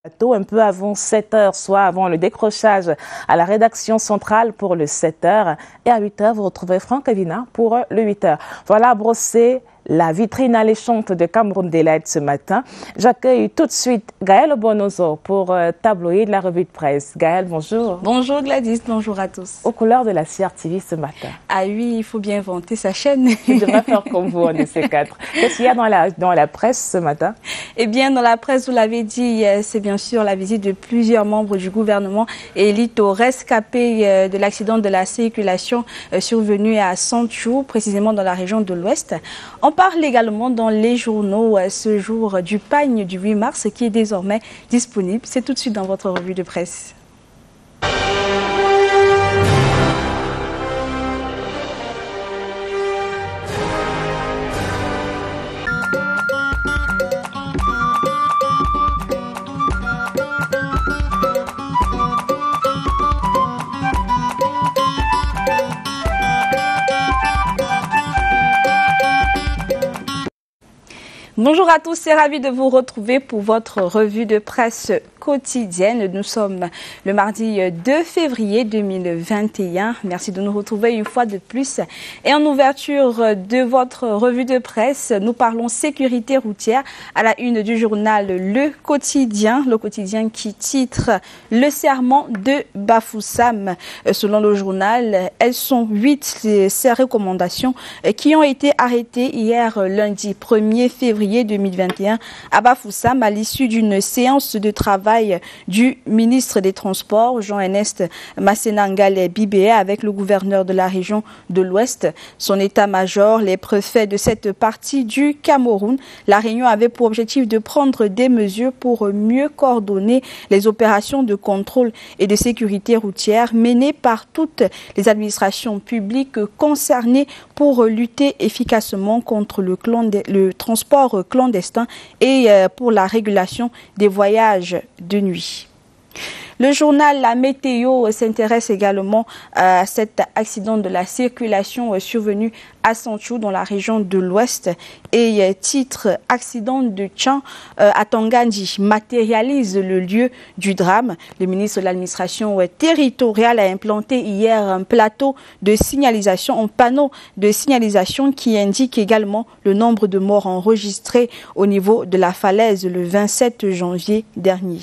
Un peu avant 7 h, soit avant le décrochage à la rédaction centrale pour le 7 h. Et à 8 h, vous retrouvez Franck Evina pour le 8 h. Voilà brosser la vitrine alléchante de Cameroun Daylight ce matin. J'accueille tout de suite Gaëlle Bonozo pour tabloïd de la revue de presse. Gaëlle, bonjour. Bonjour Gladys, bonjour à tous. Aux couleurs de la CRTV ce matin. Ah oui, il faut bien vanter sa chaîne. Tu devrais faire comme vous, on est ces quatre. Qu'est-ce qu'il y a dans la presse ce matin? Eh bien, dans la presse, vous l'avez dit, c'est bien sûr la visite de plusieurs membres du gouvernement et élites aux rescapés de l'accident de la circulation survenu à Santhiou, précisément dans la région de l'Ouest. On parle également dans les journaux ce jour du pagne du 8 mars qui est désormais disponible. C'est tout de suite dans votre revue de presse. Bonjour à tous, c'est ravi de vous retrouver pour votre revue de presse quotidienne. Nous sommes le mardi 2 février 2021. Merci de nous retrouver une fois de plus. Et en ouverture de votre revue de presse, nous parlons sécurité routière à la une du journal Le Quotidien qui titre « Le serment de Bafoussam ». Selon le journal, elles sont 8 ces recommandations qui ont été arrêtées hier lundi 1er février 2021 à Bafoussam à l'issue d'une séance de travail du ministre des Transports, Jean-Ernest Masséna-Ngale Bibéa, avec le gouverneur de la région de l'Ouest, son état-major, les préfets de cette partie du Cameroun. La réunion avait pour objectif de prendre des mesures pour mieux coordonner les opérations de contrôle et de sécurité routière menées par toutes les administrations publiques concernées pour lutter efficacement contre le transport clandestin et pour la régulation des voyages de nuit. Le journal La Météo s'intéresse également à cet accident de la circulation survenu à Santhiou dans la région de l'Ouest et titre « Accident de Tchan à Tangandi matérialise le lieu du drame ». Le ministre de l'administration territoriale a implanté hier un plateau de signalisation, un panneau de signalisation qui indique également le nombre de morts enregistrés au niveau de la falaise le 27 janvier dernier.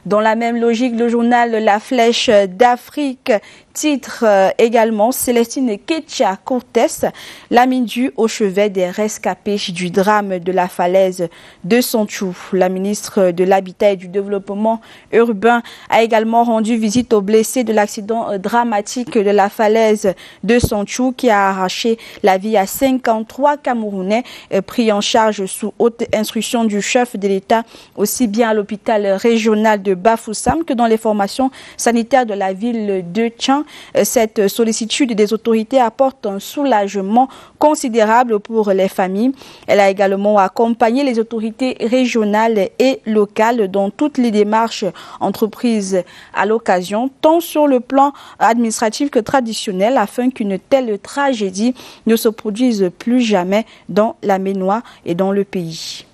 Dans la même logique, le journal La Flèche d'Afrique titre également Célestine Ketcha Cortés, l'ami due au chevet des rescapés du drame de la falaise de Santhiou. La ministre de l'Habitat et du Développement urbain a également rendu visite aux blessés de l'accident dramatique de la falaise de Santhiou qui a arraché la vie à 53 Camerounais pris en charge sous haute instruction du chef de l'État, aussi bien à l'hôpital régional de Bafoussam que dans les formations sanitaires de la ville de Tchan. Cette sollicitude des autorités apporte un soulagement considérable pour les familles. Elle a également accompagné les autorités régionales et locales dans toutes les démarches entreprises à l'occasion, tant sur le plan administratif que traditionnel, afin qu'une telle tragédie ne se produise plus jamais dans la Ménois et dans le pays.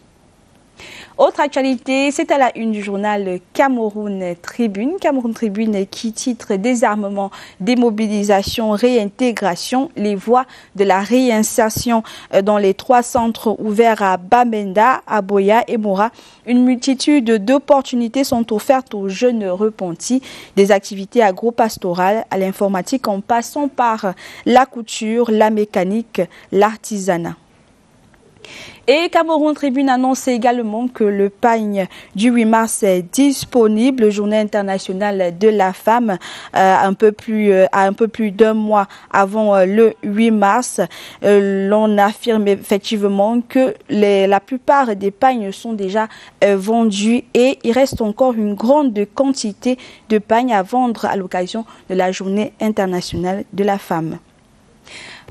Autre actualité, c'est à la une du journal Cameroun Tribune qui titre « Désarmement, démobilisation, réintégration, les voies de la réinsertion dans les 3 centres ouverts à Bamenda, Aboya et Moura. Une multitude d'opportunités sont offertes aux jeunes repentis, des activités agro-pastorales à l'informatique en passant par la couture, la mécanique, l'artisanat. » Et Cameroun Tribune annonce également que le pagne du 8 mars est disponible, journée internationale de la femme, un peu plus d'un mois avant le 8 mars. L'on affirme effectivement que la plupart des pagnes sont déjà vendus et il reste encore une grande quantité de pagnes à vendre à l'occasion de la journée internationale de la femme.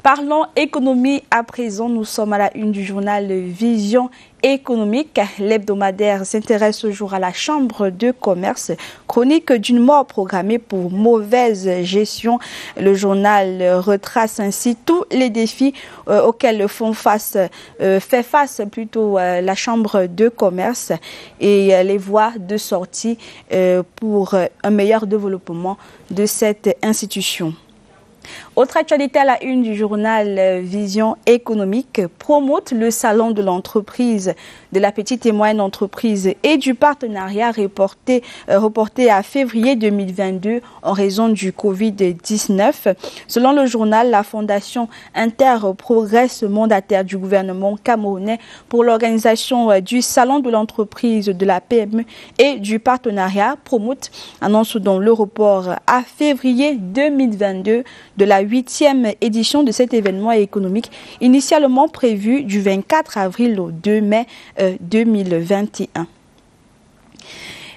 Parlons économie à présent. Nous sommes à la une du journal Vision économique. L'hebdomadaire s'intéresse toujours à la Chambre de commerce. Chronique d'une mort programmée pour mauvaise gestion. Le journal retrace ainsi tous les défis auxquels fait face la Chambre de commerce et les voies de sortie pour un meilleur développement de cette institution. Autre actualité à la une du journal Vision économique, promote le salon de l'entreprise, de la petite et moyenne entreprise et du partenariat reporté à février 2022 en raison du Covid-19. Selon le journal, la Fondation Interprogress, mandataire du gouvernement camerounais pour l'organisation du salon de l'entreprise, de la PME et du partenariat, promote, annonce donc le report à février 2022 de la 8e édition de cet événement économique initialement prévu du 24 avril au 2 mai 2021.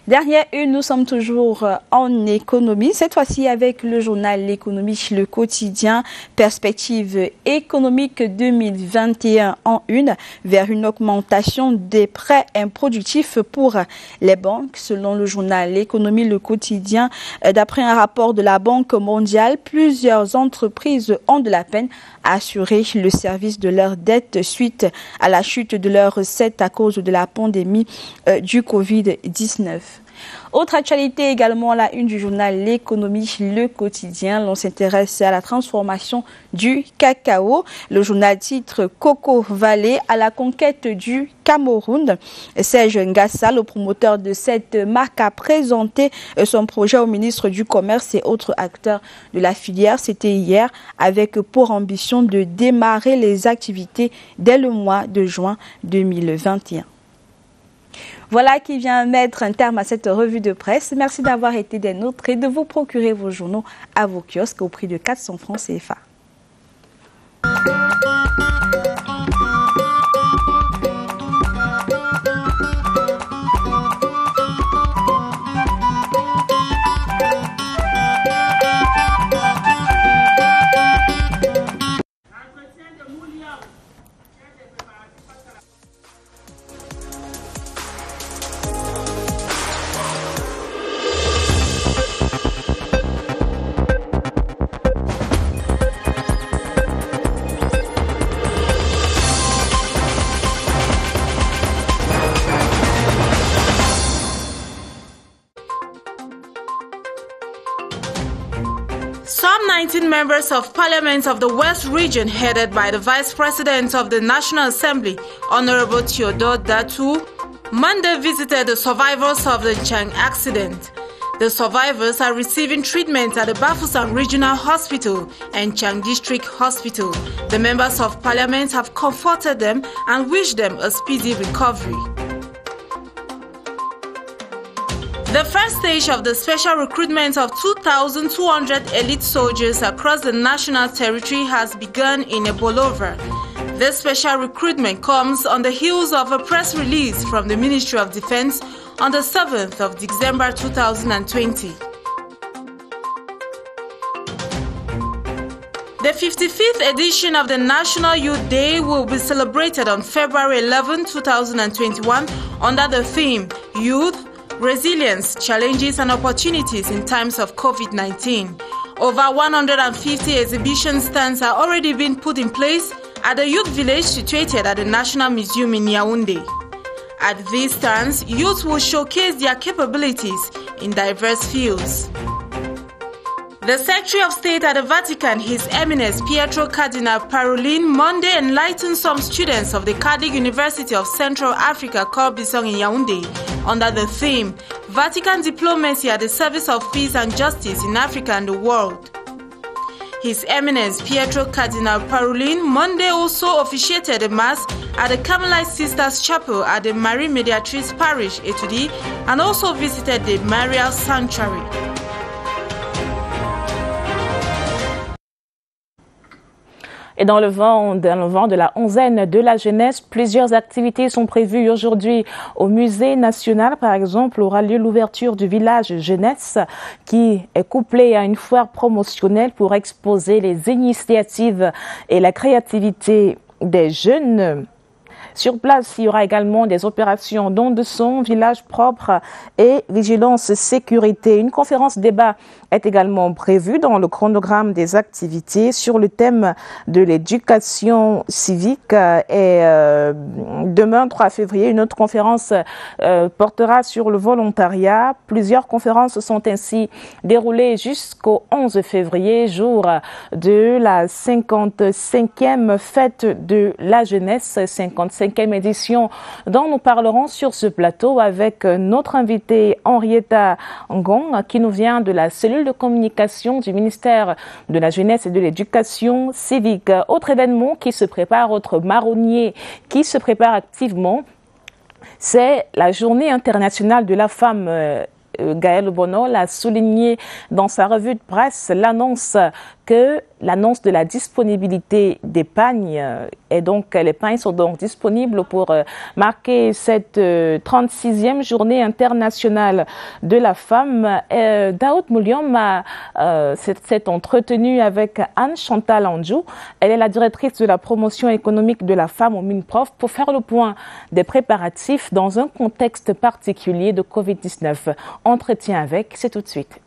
Dernière une, nous sommes toujours en économie, cette fois-ci avec le journal L'économie, le quotidien, perspective économique 2021 en une, vers une augmentation des prêts improductifs pour les banques. Selon le journal L'économie, le quotidien, d'après un rapport de la Banque mondiale, plusieurs entreprises ont de la peine à assurer le service de leurs dettes suite à la chute de leurs recettes à cause de la pandémie du Covid-19. Autre actualité également à la une du journal L'économie, le quotidien. L'on s'intéresse à la transformation du cacao. Le journal titre Coco Valley à la conquête du Cameroun. Serge Ngassa, le promoteur de cette marque, a présenté son projet au ministre du Commerce et autres acteurs de la filière. C'était hier avec pour ambition de démarrer les activités dès le mois de juin 2021. Voilà qui vient mettre un terme à cette revue de presse. Merci d'avoir été des nôtres et de vous procurer vos journaux à vos kiosques au prix de 400 francs CFA. Some 19 members of parliament of the West region, headed by the Vice President of the National Assembly, Honorable Theodore Datu, Monday visited the survivors of the Chang accident. The survivors are receiving treatment at the Bafoussam Regional Hospital and Chang District Hospital. The members of parliament have comforted them and wished them a speedy recovery. The first stage of the special recruitment of 2,200 elite soldiers across the national territory has begun in Ebolova. This special recruitment comes on the heels of a press release from the Ministry of Defense on the 7th of December 2020. The 55th edition of the National Youth Day will be celebrated on February 11, 2021 under the theme Youth, Resilience, Challenges and Opportunities in Times of COVID-19. Over 150 exhibition stands are already being put in place at the Youth Village situated at the National Museum in Yaoundé. At these stands, youth will showcase their capabilities in diverse fields. The Secretary of State at the Vatican, His Eminence Pietro Cardinal Parolin, Monday enlightened some students of the Cardiff University of Central Africa, Corbisson in Yaoundé, under the theme, Vatican Diplomacy at the Service of Peace and Justice in Africa and the World. His Eminence Pietro Cardinal Parolin, Monday also officiated a Mass at the Carmelite Sisters Chapel at the Marie Mediatrice Parish, Etudi, and also visited the Marial Sanctuary. Et dans le vent de la onzaine de la jeunesse, plusieurs activités sont prévues aujourd'hui. Au musée national, par exemple, aura lieu l'ouverture du village jeunesse qui est couplé à une foire promotionnelle pour exposer les initiatives et la créativité des jeunes. Sur place, il y aura également des opérations don de son, village propre et vigilance sécurité. Une conférence débat est également prévue dans le chronogramme des activités sur le thème de l'éducation civique. Et demain, 3 février, une autre conférence portera sur le volontariat. Plusieurs conférences sont ainsi déroulées jusqu'au 11 février, jour de la 55e fête de la jeunesse, 55e édition dont nous parlerons sur ce plateau avec notre invitée Henrietta Ngong qui nous vient de la cellule de communication du ministère de la Jeunesse et de l'Éducation civique. Autre événement qui se prépare, autre marronnier qui se prépare activement, c'est la Journée internationale de la femme. Gaël Bono l'a souligné dans sa revue de presse, l'annonce de la disponibilité des pagnes et donc les pagnes sont donc disponibles pour marquer cette 36e journée internationale de la femme. Daoud Mouliom s'est entretenu avec Anne Chantal Anjou. Elle est la directrice de la promotion économique de la femme au MINPROF pour faire le point des préparatifs dans un contexte particulier de Covid-19. Entretien avec, c'est tout de suite.